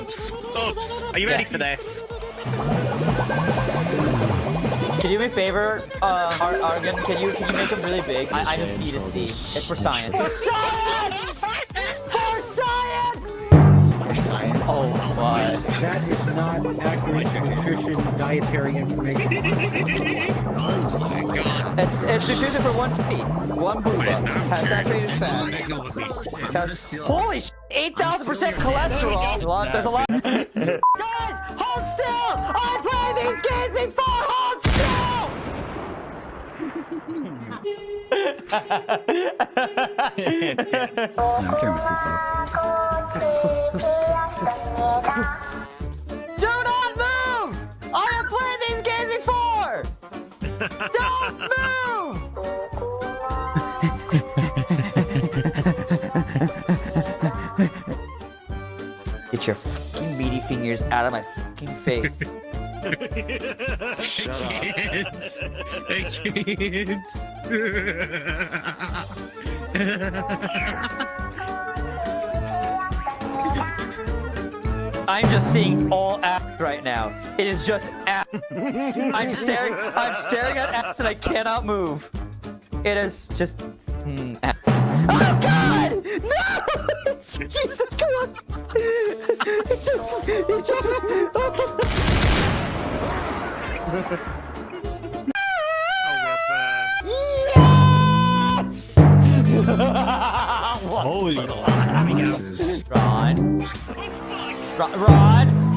Oops. Are you ready for this? Can you do me a favor, Argon? Can you make him really big? I just need to see. It's for science. For science! For science! For science. Oh my. That is not accurate nutrition, dietary information. Oh my god. It's nutrition for one feet. One booba. Has saturated fat. Holy sh! 8,000% cholesterol. There's a lot. Guys, hold still! I played these games before. Hold still! I'm turning my seat off. Do not move! I have played these games before! Don't move! Get your fucking meaty fingers out of my fucking face. Shut up. I'm just seeing all act right now. It is just act. I'm staring at act and I cannot move. It is just act. Oh god! No! Jesus Christ! It just Yes! Holy Ron.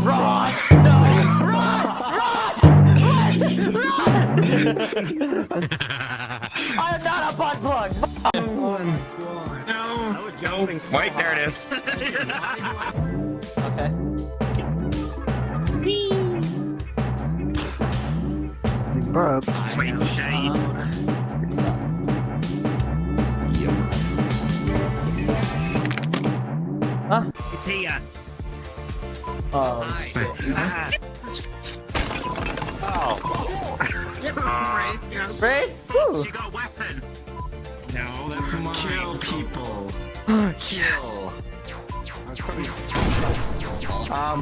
Ron! No! Run! I am not a butt plug! No. Wait, there it is. Okay. Sweet shades. Huh? It's here. Oh. Oh. Ray? Woo. She got a weapon. No, that's mine. Kill people. Kill.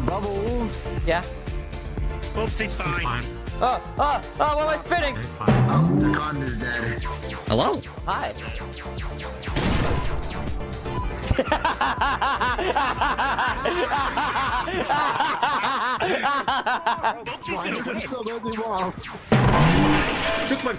Bubbles. Yeah. Oops, he's fine. Oh, what am I spinning? Oh, the cotton is dead. Hello? Hi. Oops, he's gonna win. Took my...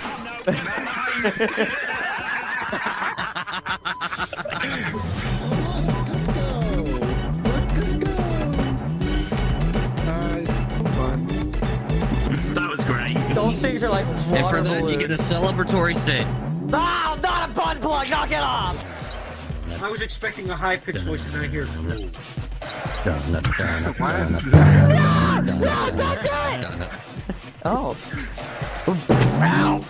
That was great. Those things are like And water for that, you get a balloons. celebratory sit. No, not a butt plug! Knock it off! I was expecting a high-pitched voice and I hear... No, don't do it! Oh. Ow!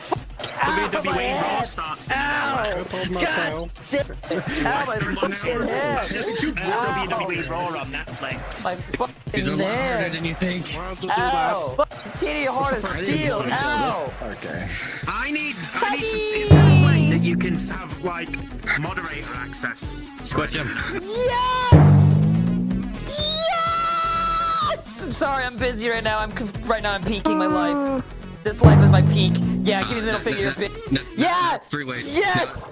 WWE Raw starts. Ow! God damn it! Ow, my fucking head! WWE Raw on Netflix. My It's fucking a lot harder head! than you think. Ow! Fucking teeny heart of steel! Ow! Okay. I need to. Is there a way that you can have like moderator access? Squish him. Yes! Yes! I'm sorry, I'm busy right now. Right now I'm peaking my life. This life is my peak. Yeah, give me the middle finger. No, Yes! it's 3 ways. Yes!